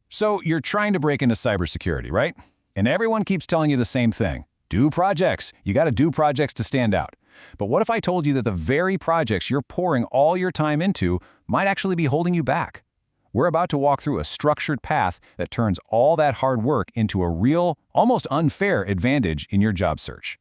So you're trying to break into cybersecurity, right? And everyone keeps telling you the same thing. Do projects. You got to do projects to stand out. But what if I told you that the very projects you're pouring all your time into might actually be holding you back? We're about to walk through a structured path that turns all that hard work into a real, almost unfair advantage in your job search.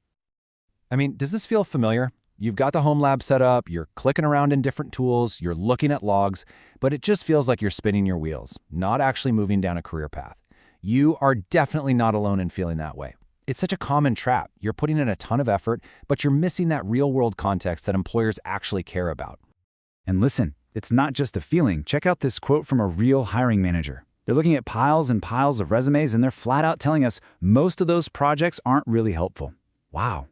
I mean, does this feel familiar? You've got the home lab set up, you're clicking around in different tools, you're looking at logs, but it just feels like you're spinning your wheels, not actually moving down a career path. You are definitely not alone in feeling that way. It's such a common trap. You're putting in a ton of effort, but you're missing that real-world context that employers actually care about. And listen, it's not just a feeling. Check out this quote from a real hiring manager. They're looking at piles and piles of resumes, and they're flat out telling us most of those projects aren't really helpful. Wow.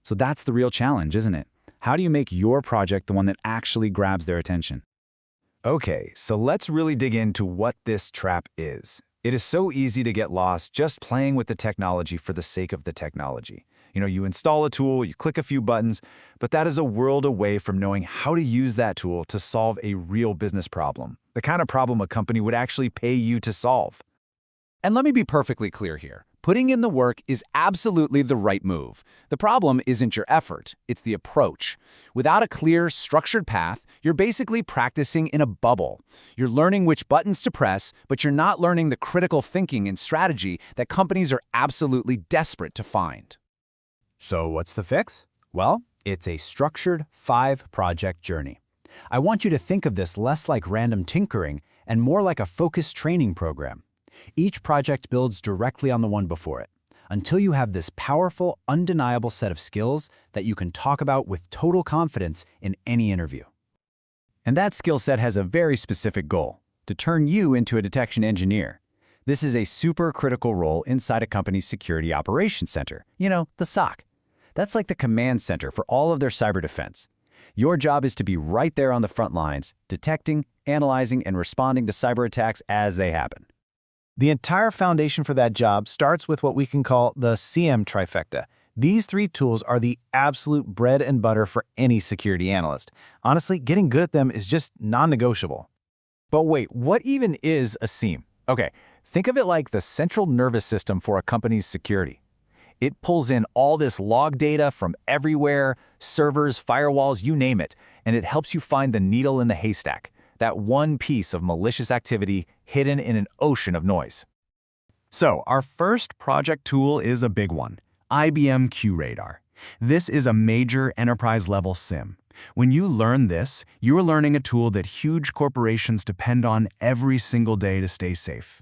So that's the real challenge, isn't it? How do you make your project the one that actually grabs their attention? Okay, so let's really dig into what this trap is. It is so easy to get lost just playing with the technology for the sake of the technology. You install a tool, you click a few buttons, but that is a world away from knowing how to use that tool to solve a real business problem, the kind of problem a company would actually pay you to solve. And let me be perfectly clear here. Putting in the work is absolutely the right move. The problem isn't your effort, it's the approach. Without a clear, structured path, you're basically practicing in a bubble. You're learning which buttons to press, but you're not learning the critical thinking and strategy that companies are absolutely desperate to find. So what's the fix? Well, it's a structured 5-project journey. I want you to think of this less like random tinkering and more like a focused training program. Each project builds directly on the one before it, until you have this powerful, undeniable set of skills that you can talk about with total confidence in any interview. And that skill set has a very specific goal: to turn you into a detection engineer. This is a super critical role inside a company's security operations center, the SOC. That's like the command center for all of their cyber defense. Your job is to be right there on the front lines, detecting, analyzing, and responding to cyber attacks as they happen. The entire foundation for that job starts with what we can call the SIEM trifecta. These 3 tools are the absolute bread and butter for any security analyst. Honestly, getting good at them is just non-negotiable. But wait, what even is a SIEM? Okay, think of it like the central nervous system for a company's security. It pulls in all this log data from everywhere, servers, firewalls, you name it, and it helps you find the needle in the haystack, that one piece of malicious activity hidden in an ocean of noise. So our first project tool is a big one, IBM QRadar. This is a major enterprise-level SIEM. When you learn this, you're learning a tool that huge corporations depend on every single day to stay safe.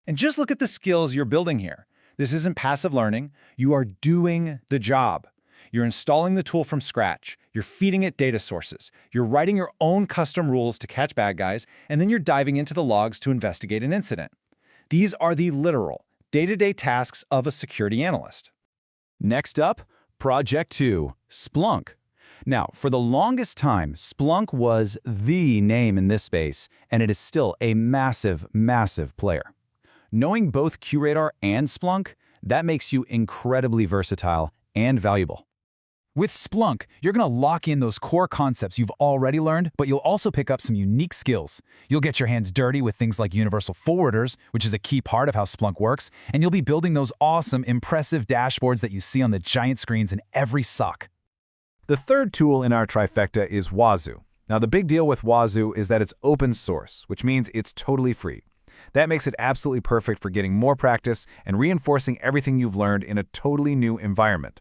And just look at the skills you're building here. This isn't passive learning. You are doing the job. You're installing the tool from scratch. You're feeding it data sources. You're writing your own custom rules to catch bad guys, and then you're diving into the logs to investigate an incident. These are the literal, day-to-day tasks of a security analyst. Next up, Project 2, Splunk. Now, for the longest time, Splunk was the name in this space, and it is still a massive, massive player. Knowing both QRadar and Splunk, that makes you incredibly versatile and valuable. With Splunk, you're going to lock in those core concepts you've already learned, but you'll also pick up some unique skills. You'll get your hands dirty with things like universal forwarders, which is a key part of how Splunk works, and you'll be building those awesome, impressive dashboards that you see on the giant screens in every SOC. The third tool in our trifecta is WAZUH. Now, the big deal with WAZUH is that it's open source, which means it's totally free. That makes it absolutely perfect for getting more practice and reinforcing everything you've learned in a totally new environment.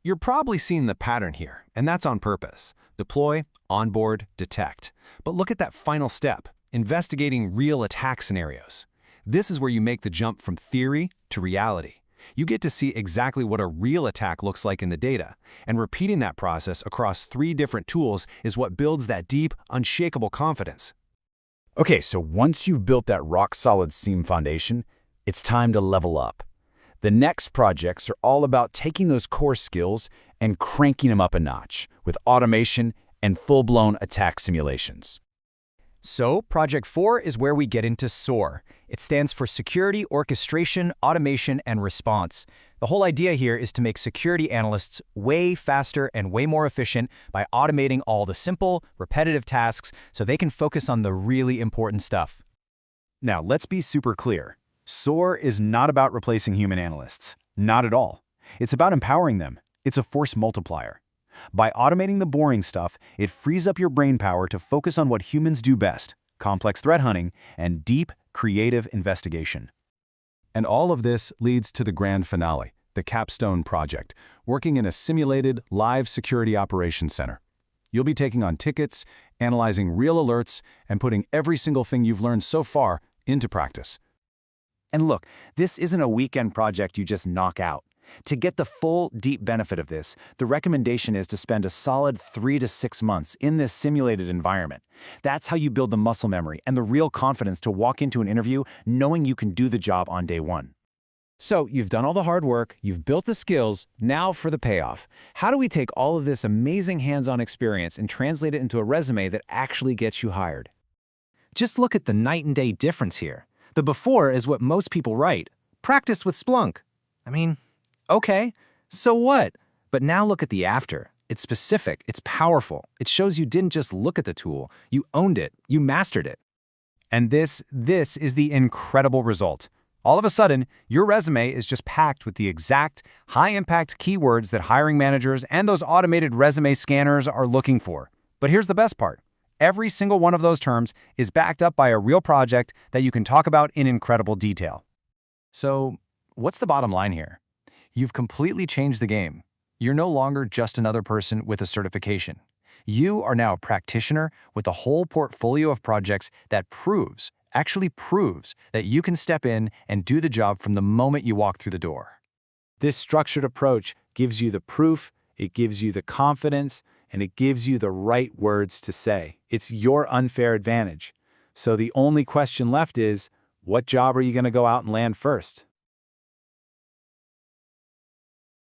You're probably seeing the pattern here, and that's on purpose. Deploy, onboard, detect. But look at that final step, investigating real attack scenarios. This is where you make the jump from theory to reality. You get to see exactly what a real attack looks like in the data, and repeating that process across 3 different tools is what builds that deep, unshakable confidence. Okay, so once you've built that rock-solid SIEM foundation, it's time to level up. The next projects are all about taking those core skills and cranking them up a notch with automation and full-blown attack simulations. So, Project 4 is where we get into SOAR. It stands for Security, Orchestration, Automation, and Response. The whole idea here is to make security analysts way faster and way more efficient by automating all the simple, repetitive tasks so they can focus on the really important stuff. Now, let's be super clear. SOAR is not about replacing human analysts. Not at all. It's about empowering them. It's a force multiplier. By automating the boring stuff, it frees up your brain power to focus on what humans do best: complex threat hunting and deep, creative investigation. And all of this leads to the grand finale, the capstone project, working in a simulated live security operations center. You'll be taking on tickets, analyzing real alerts, and putting every single thing you've learned so far into practice. And look, this isn't a weekend project you just knock out. To get the full, deep benefit of this, the recommendation is to spend a solid 3 to 6 months in this simulated environment. That's how you build the muscle memory and the real confidence to walk into an interview knowing you can do the job on day one. So you've done all the hard work, you've built the skills, now for the payoff. How do we take all of this amazing hands-on experience and translate it into a resume that actually gets you hired? Just look at the night and day difference here. The before is what most people write. Practiced with Splunk. I mean, okay, so what? But now look at the after. It's specific, it's powerful. It shows you didn't just look at the tool, you owned it, you mastered it. And this is the incredible result. All of a sudden, your resume is just packed with the exact high-impact keywords that hiring managers and those automated resume scanners are looking for. But here's the best part. Every single one of those terms is backed up by a real project that you can talk about in incredible detail. So, what's the bottom line here? You've completely changed the game. You're no longer just another person with a certification. You are now a practitioner with a whole portfolio of projects that actually proves that you can step in and do the job from the moment you walk through the door. This structured approach gives you the proof, it gives you the confidence, and it gives you the right words to say. It's your unfair advantage. So the only question left is, what job are you going to go out and land first?